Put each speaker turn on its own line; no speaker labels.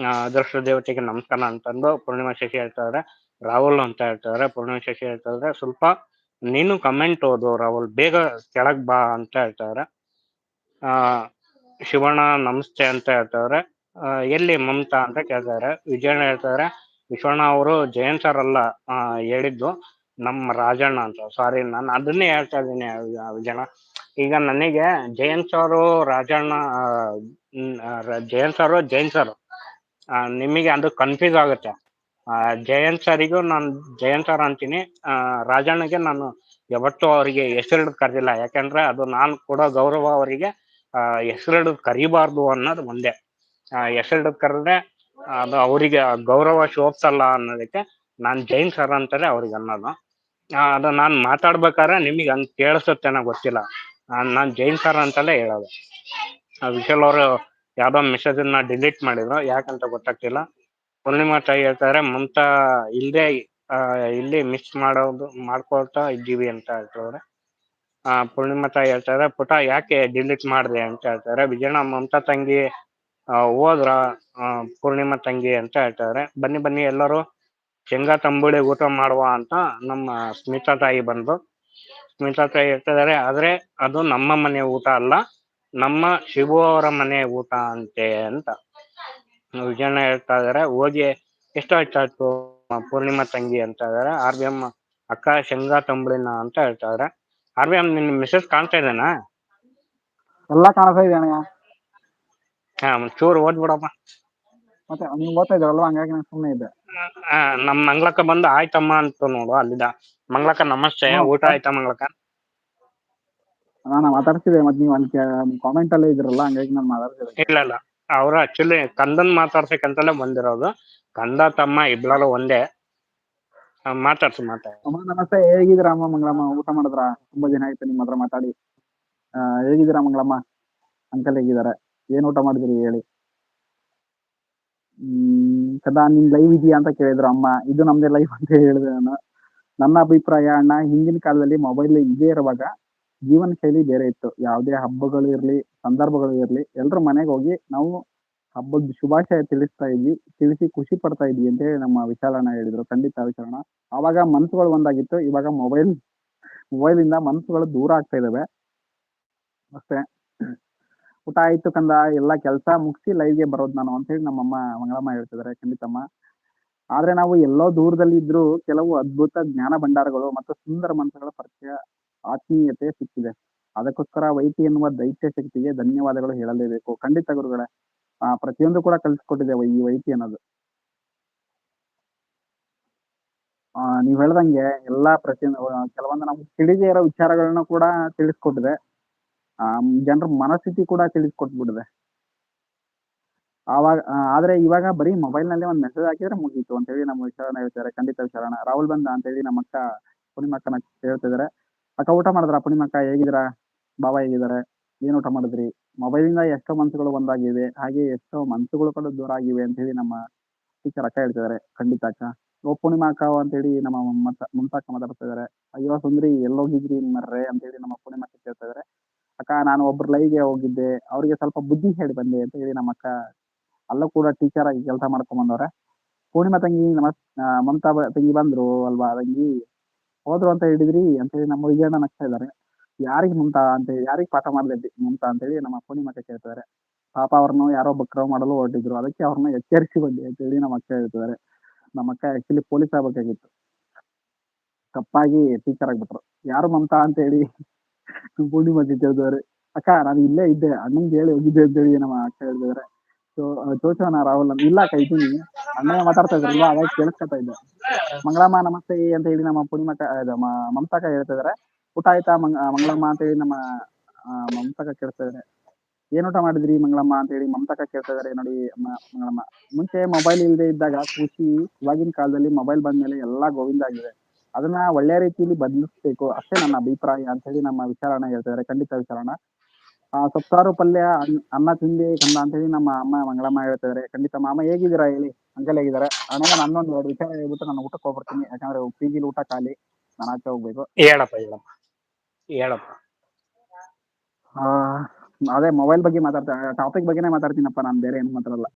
ಅದೃಷ್ಟ ದೇವತೆಗೆ ನಮಸ್ಕಾರ ಅಂತಂದು ಪೂರ್ಣಿಮಾ ಶಶಿ ಹೇಳ್ತಾ ರಾಹುಲ್ ಅಂತ ಹೇಳ್ತಾ ಪೂರ್ಣಿಮಾ ಶಶಿ ಹೇಳ್ತಾ ಸ್ವಲ್ಪ ನೀನು ಕಮೆಂಟ್ ಓದು ರಾಹುಲ್, ಬೇಗ ಕೆಳಗ್ ಬಾ ಅಂತ ಹೇಳ್ತಾ ಆ ಶಿವಣ್ಣ ನಮಸ್ತೆ ಅಂತ ಹೇಳ್ತಾವ್ರೆ. ಎಲ್ಲಿ ಮಮತಾ ಅಂತ ಕೇಳ್ತಾರೆ. ವಿಜಯಣ್ಣ ಹೇಳ್ತಾರೆ ವಿಶ್ವಣ್ಣ ಅವರು ಜಯಂತ್ ಸರ್ ಅಲ್ಲ ಹೇಳಿದ್ದು, ನಮ್ಮ ರಾಜಣ್ಣ ಅಂತ. ಸಾರಿ, ನಾನು ಅದನ್ನೇ ಹೇಳ್ತಾ ಇದ್ದೀನಿ ವಿಜಯಣ್ಣ. ಈಗ ನನಗೆ Jayant sir Rajanna, Jayant sir Jain sir, ನಿಮಗೆ ಅದು ಕನ್ಫ್ಯೂಸ್ ಆಗುತ್ತೆ. ಜಯಂತ್ ಸರಿಗೂ ನಾನು ಜಯಂತ್ ಸರ್ ಅಂತೀನಿ. ರಾಜಣ್ಣಗೆ ನಾನು ಯಾವತ್ತೂ ಅವರಿಗೆ ಹೆಸರಿಡ್ ಕರೆದಿಲ್ಲ, ಯಾಕಂದ್ರೆ ಅದು ನಾನು ಕೊಡೋ ಗೌರವ ಅವರಿಗೆ. ಹೆಸರಿಡ್ ಕರಿಬಾರ್ದು ಅನ್ನೋದು ಒಂದೇ. ಹೆಸರಿಡ್ ಕರೆದ್ರೆ ಅದು ಅವರಿಗೆ ಗೌರವ ಶೋಭ್ಸಲ್ಲ ಅನ್ನೋದಕ್ಕೆ ನಾನು ಜೈನ್ ಸರ್ ಅಂತಾರೆ ಅವ್ರಿಗೆ ಅನ್ನೋದು. ಅದು ನಾನು ಮಾತಾಡ್ಬೇಕಾದ್ರೆ ನಿಮಗೆ ಹಂಗೆ ಕೇಳಿಸುತ್ತೇನೋ ಗೊತ್ತಿಲ್ಲ, ನಾನು ಜೈನ್ ಸರ್ ಅಂತಲೇ ಹೇಳೋದು. ವಿಶಾಲ್ ಅವರು ಯಾವ್ದೋ ಮೆಸೇಜನ್ನ ಡಿಲೀಟ್ ಮಾಡಿದ್ರು, ಯಾಕಂತ ಗೊತ್ತಾಗ್ತಿಲ್ಲ. ಪೂರ್ಣಿಮಾ ತಾಯಿ ಹೇಳ್ತಾರೆ ಮಮತಾ ಇಲ್ಲದೆ ಇಲ್ಲಿ ಮಿಸ್ ಮಾಡ್ಕೊಳ್ತಾ ಇದ್ದೀವಿ ಅಂತ ಹೇಳ್ತಾರೆ. ಪೂರ್ಣಿಮಾ ತಾಯಿ ಹೇಳ್ತಾರೆ ಪುಟ ಯಾಕೆ ಡಿಲೀಟ್ ಮಾಡಿದೆ ಅಂತ ಹೇಳ್ತಾರೆ. ವಿಜಯಣ್ಣ ಮಮತಾ ತಂಗಿ ಹೋದ್ರ ಪೂರ್ಣಿಮಾ ತಂಗಿ ಅಂತ ಹೇಳ್ತಾರೆ. ಬನ್ನಿ ಬನ್ನಿ ಎಲ್ಲರೂ ಶೇಂಗಾ ತಂಬುಳಿ ಊಟ ಮಾಡುವ ಅಂತ ನಮ್ಮ ಸ್ಮಿತಾ ತಾಯಿ ಬಂದು. ಸ್ಮಿತಾ ತಾಯಿ ಹೇಳ್ತಿದ್ದಾರೆ ಆದ್ರೆ ಅದು ನಮ್ಮ ಮನೆ ಊಟ ಅಲ್ಲ, ನಮ್ಮ ಶಿವು ಅವರ ಮನೆ ಊಟ ಅಂತೆ ಅಂತ ವಿಜಯಣ್ಣ ಹೇಳ್ತಾ ಇದಾರೆ. ಹೋಗಿ ಎಷ್ಟು ಆಯ್ತಾಯ್ತು ಪೂರ್ಣಿಮಾ ತಂಗಿ ಅಂತ ಇದಾರೆ. RBM ಅಕ್ಕ ಶೇಂಗಾ ತಂಬುಳಿನ ಅಂತ ಹೇಳ್ತಾ ಇದಾರೆ. RBM ನಿನ್ ಮೆಸೇಜ್ ಕಾಣ್ತಾ ಇದೇನಾ?
ಎಲ್ಲ ಕಾಣಿಸ್ತಾ ಇದೆ ಅಣ್ಣ.
ಚೂರು ಓದ್ಬಿಡಪ್ಪ.
ಮತ್ತೆ ನೀವು ಓದ್ತಾ ಇದ್ದಾರಲ್ವಾ, ಹಂಗಾಗಿ ನಾನು ಸುಮ್ಮನೆ ಇದ್ದೆ.
ನಮ್ ಮಂಗ್ಳಕ್ಕ ಬಂದು ಆಯ್ತಮ್ಮ ಅಂತ ನೋಡು ಅಲ್ಲಿದ. ಮಂಗ್ಳಕ್ಕ ನಮಸ್ತೆ, ಊಟ ಆಯ್ತಾ ಮಂಗ್ಳಕ್ಕ?
ನಾನು ಮಾತಾಡ್ತಿದ್ದೆ, ಮತ್ತೆ ನೀವು ಅಲ್ಲಿ ಕಾಮೆಂಟ್ ಅಲ್ಲೇ ಇದ್ರಲ್ಲ, ಹಂಗಾಗಿ ನಾನು ಮಾತಾಡ್ತಿದ್ದೆ.
ಇಲ್ಲ, ಅವ್ರು ಆಕ್ಚುಲಿ ಕಂದನ್ ಮಾತಾಡ್ಸಕ್ಕಂತಲೇ ಬಂದಿರೋದು. ಕಂದ ತಮ್ಮ ಇಬ್ಳಾರು ಒಂದೇ. ಮಾತಾಡ್ಸು.
ಅಮ್ಮ ನಮಸ್ತೆ, ಹೇಗಿದ್ದೀರಾ ಅಮ್ಮ ಮಂಗಳಮ್ಮ? ಊಟ ಮಾಡಿದ್ರ? ತುಂಬಾ ದಿನ ಆಯ್ತು ನಿಮ್ಮ ಹತ್ರ ಮಾತಾಡಿ. ಹೇಗಿದ್ದೀರಾ ಮಂಗಳಮ್ಮ? ಅಂಕಲ್ ಹೇಗಿದ್ದಾರೆ? ಏನ್ ಊಟ ಮಾಡಿದ್ರಿ ಹೇಳಿ. ಕದಾ ನಿಮ್ ಲೈವ್ ಇದೆಯಾ ಅಂತ ಕೇಳಿದ್ರು ಅಮ್ಮ. ಇದು ನಮ್ದೇ ಲೈವ್ ಅಂತ ಹೇಳಿದೆ ನಾನು. ನನ್ನ ಅಭಿಪ್ರಾಯ ಅಣ್ಣ, ಹಿಂದಿನ ಕಾಲದಲ್ಲಿ ಮೊಬೈಲ್ ಇಲ್ಲದೆ ಇರುವಾಗ ಜೀವನ ಶೈಲಿ ಬೇರೆ ಇತ್ತು. ಯಾವುದೇ ಹಬ್ಬಗಳು ಇರ್ಲಿ, ಸಂದರ್ಭಗಳು ಇರ್ಲಿ, ಎಲ್ರ ಮನೆಗೆ ಹೋಗಿ ನಾವು ಹಬ್ಬದ ಶುಭಾಶಯ ತಿಳಿಸಿ ಖುಷಿ ಪಡ್ತಾ ಇದ್ವಿ ಅಂತ ಹೇಳಿ ನಮ್ಮ ವಿಶಾಲಣ್ಣ ಹೇಳಿದ್ರು. ಖಂಡಿತ ವಿಶಾಲಣ್ಣ, ಆವಾಗ ಮನ್ಸುಗಳು ಒಂದಾಗಿತ್ತು. ಇವಾಗ ಮೊಬೈಲಿಂದ ಮನ್ಸುಗಳು ದೂರ ಆಗ್ತಾ ಇದಾವೆ ಅಷ್ಟೇ. ಊಟ ಆಯ್ತು ಕಂದ, ಎಲ್ಲ ಕೆಲಸ ಮುಗಿಸಿ ಲೈವ್ಗೆ ಬರೋದು ನಾನು ಅಂತ ಹೇಳಿ ನಮ್ಮಮ್ಮ ಮಂಗಳಮ್ಮ ಹೇಳ್ತಿದ್ದಾರೆ. ಖಂಡಿತಮ್ಮ. ಆದ್ರೆ ನಾವು ಎಲ್ಲೋ ದೂರದಲ್ಲಿ ಇದ್ರು ಕೆಲವು ಅದ್ಭುತ ಜ್ಞಾನ ಭಂಡಾರಗಳು ಮತ್ತು ಸುಂದರ ಮನಸ್ಸುಗಳ ಪರಿಚಯ, ಆತ್ಮೀಯತೆ ಸಿಕ್ಕಿದೆ. ಅದಕ್ಕೋಸ್ಕರ ವೈಟಿ ಎನ್ನುವ ದೈತ್ಯ ಶಕ್ತಿಗೆ ಧನ್ಯವಾದಗಳು ಹೇಳಲೇಬೇಕು. ಖಂಡಿತ ಗುರುಗಳೇ, ಪ್ರತಿಯೊಂದು ಕೂಡ ಕಲಿಸ್ಕೊಟ್ಟಿದೆ ಈ ವೈಟಿ ಅನ್ನೋದು. ನೀವ್ ಹೇಳ್ದಂಗೆ ಎಲ್ಲಾ ಕೆಲವೊಂದು ನಮ್ಗೆ ತಿಳಿದೇ ಇರೋ ವಿಚಾರಗಳನ್ನ ಕೂಡ ತಿಳಿಸ್ಕೊಟ್ಟಿದೆ. ಜನರ ಮನಸ್ಥಿತಿ ಕೂಡ ತಿಳಿಸ್ಕೊಟ್ಬಿಟ್ಟಿದೆ. ಆದ್ರೆ ಇವಾಗ ಬರೀ ಮೊಬೈಲ್ ನಲ್ಲಿ ಒಂದು ಮೆಸೇಜ್ ಹಾಕಿದ್ರೆ ಮುಗೀತು ಅಂತ ಹೇಳಿ ನಮ್ಮ ವಿಚಾರಣ ಹೇಳ್ತಾರೆ. ಖಂಡಿತ ವಿಚಾರಣ. ರಾಹುಲ್ ಬಂದ ಅಂತ ಹೇಳಿ ನಮ್ಮ ಅಕ್ಕ ಪೂರ್ಣಿಮಕ್ಕನ ಹೇಳ್ತಿದಾರೆ. ಅಕ್ಕ ಊಟ ಮಾಡಿದ್ರ? ಪೂರ್ಣಿಮಕ್ಕ ಹೇಗಿದ್ದೀರಾ? ಬಾಬಾ ಹೇಗಿದ್ದಾರೆ? ಏನ್ ಊಟ ಮಾಡಿದ್ರಿ? ಮೊಬೈಲಿಂದ ಎಷ್ಟೋ ಮನ್ಸುಗಳು ಒಂದಾಗಿವೆ, ಹಾಗೆ ಎಷ್ಟೋ ಮನ್ಸುಗಳು ಕೂಡ ದೂರ ಆಗಿವೆ ಅಂತ ಹೇಳಿ ನಮ್ಮ ಟೀಚರ್ ಅಕ್ಕ ಹೇಳ್ತಿದ್ದಾರೆ. ಖಂಡಿತ ಅಕ್ಕ. ಪೂರ್ಣಿಮಾ ಅಕ್ಕ ಅಂತ ಹೇಳಿ ನಮ್ಮ ಮಮತಾಕ್ಕ ಮಾತಾಡ್ತಾ ಇದಾರೆ. ಅಯ್ಯೋ ಸುಂದ್ರಿ ಎಲ್ಲೋಗಿದ್ರಿ ಮರ್ರೆ ಅಂತ ಹೇಳಿ ನಮ್ಮ ಪೂರ್ಣಿಮಾ ಕೇಳ್ತಾ ಇದಾರೆ. ಅಕ್ಕ ನಾನು ಒಬ್ರು ಲೈವ್ಗೆ ಹೋಗಿದ್ದೆ, ಅವ್ರಿಗೆ ಸ್ವಲ್ಪ ಬುದ್ಧಿ ಹೇಳಿ ಬಂದೆ ಅಂತ ಹೇಳಿ ನಮ್ಮ ಅಕ್ಕ ಅಲ್ಲೂ ಕೂಡ ಟೀಚರ್ ಆಗಿ ಕೆಲಸ ಮಾಡ್ಕೊಂಡ್ ಬಂದವ್ರೆ. ಪೂರ್ಣಿಮಾ ತಂಗಿ ಮಮತಾ ತಂಗಿ ಬಂದ್ರು ಅಲ್ವಾ ತಂಗಿ, ಹೋದ್ರು ಅಂತ ಹೇಳಿದ್ರಿ ಅಂತ ಹೇಳಿ ನಮ್ಮ ವಿಜಯಣ್ಣ ನಗ್ತಾ ಇದ್ದಾರೆ. ಯಾರಿಗೆ ಮಮತಾ ಅಂತ ಹೇಳಿ, ಯಾರಿಗೆ ಪಾಠ ಮಾಡಿದ್ರಿ ಮಮತಾ ಅಂತ ಹೇಳಿ ನಮ್ಮ ಪೂರ್ಣಿಮಾ ಕೇಳ್ತಿದ್ದಾರೆ. ಪಾಪ ಅವ್ರನ್ನು ಯಾರೋ ಬಕ್ರವ್ ಮಾಡಲು ಹೊರಟಿದ್ರು, ಅದಕ್ಕೆ ಅವ್ರನ್ನ ಎಚ್ಚರಿಸಿ ಬಂದೆ ಅಂತ ಹೇಳಿ ನಮ್ಮ ಅಕ್ಕ ಹೇಳ್ತಿದ್ದಾರೆ. ನಮ್ಮ ಅಕ್ಕ ಆಕ್ಚುಲಿ ಪೊಲೀಸ್ ಆಗ್ಬೇಕಾಗಿತ್ತು, ತಪ್ಪಾಗಿ ಟೀಚರ್ ಆಗ್ಬಿಟ್ರು. ಯಾರು ಮಮತಾ ಅಂತ ಹೇಳಿ ಪೂರ್ಣಿಮಾ ಕೇಳ್ತಿದ್ದಾರೆ. ಅಕ್ಕ ನಾನು ಇಲ್ಲೇ ಇದ್ದೆ, ಅಣ್ಣಂಗೆ ಹೇಳಿ ಹೋಗಿದ್ದೆ ಅಂತ ಹೇಳಿ ನಮ್ಮ ಅಕ್ಕ ಹೇಳ್ತಿದ್ದಾರೆ. ತೋರ್ಸೋಣ ರಾಹುಲ್ ಇಲ್ಲ ಅಕ್ಕ ಇದ್ದೀನಿ, ಅಣ್ಣಯ್ಯ ಮಾತಾಡ್ತಾ ಇದ್ರಲ್ವಾ ಅವಾಗ ಕೇಳಿಸ್ಕೊತಾ ಇದ್ದೆ. ಮಂಗಳಮ್ಮ ನಮಸ್ತೆ ಅಂತ ಹೇಳಿ ನಮ್ಮ ಪೂರ್ಣಿಮಾ ಮಮತಾಕ ಹೇಳ್ತಿದಾರೆ. ಊಟ ಆಯ್ತಾ ಮಂಗಳಮ್ಮ ಅಂತ ಹೇಳಿ ನಮ್ಮ ಮಮತಾಕ ಕೇಳ್ತಾ ಇದಾರೆ. ಏನ್ ಊಟ ಮಾಡಿದ್ರಿ ಮಂಗಳಮ್ಮ ಅಂತ ಹೇಳಿ ಮಮತಾಕ ಕೇಳ್ತಾ ಇದಾರೆ. ನೋಡಿ ಮಂಗಳಮ್ಮ, ಮುಂಚೆ ಮೊಬೈಲ್ ಇಲ್ಲದೆ ಇದ್ದಾಗ ಖುಷಿ, ಇವಾಗಿನ ಕಾಲದಲ್ಲಿ ಮೊಬೈಲ್ ಬಂದ್ಮೇಲೆ ಎಲ್ಲಾ ಗೋವಿಂದ ಆಗಿದೆ. ಅದನ್ನ ಒಳ್ಳೆ ರೀತಿಯಲ್ಲಿ ಬದಲಿಸ್ಬೇಕು ಅಷ್ಟೇ ನನ್ನ ಅಭಿಪ್ರಾಯ ಅಂತ ಹೇಳಿ ನಮ್ಮ ವಿಚಾರಣ ಹೇಳ್ತಿದ್ದಾರೆ. ಖಂಡಿತ ವಿಚಾರಣ. ಸೊಪ್ಸಾರು ಪಲ್ಯ ಅನ್ನ ತಿಂಡಿ ಕಂದ ಅಂತ ಹೇಳಿ ನಮ್ಮ ಅಮ್ಮ ಮಂಗಳಮ್ಮ ಹೇಳ್ತಿದ್ದಾರೆ. ಖಂಡಿತ ಮಾಮ ಹೇಗಿದ್ದೀರಾ ಹೇಳಿ, ಅಂಕಲ್ ಹೇಗಿದ್ದಾರೆ? ಅಣ್ಣಗೆ ನನ್ನೊಂದು 2 ವಿಚಾರ ಹೇಳ್ಬಿಟ್ಟು ನಾನು ಊಟಕ್ಕೆ ಹೋಗ್ಬರ್ತೀನಿ, ಯಾಕಂದ್ರೆ PG ಊಟ ಖಾಲಿ, ನಾನು ಆಚೆ ಹೋಗ್ಬೇಕು.
ಹೇಳಪ್ಪ.
ಅದೇ ಮೊಬೈಲ್ ಬಗ್ಗೆ ಟಾಪಿಕ್ ಬಗ್ಗೆನೇ ಮಾತಾಡ್ತೀನಪ್ಪ ನಾನು, ಬೇರೆ ಏನು ಮಾತಾಡಲ್ಲ.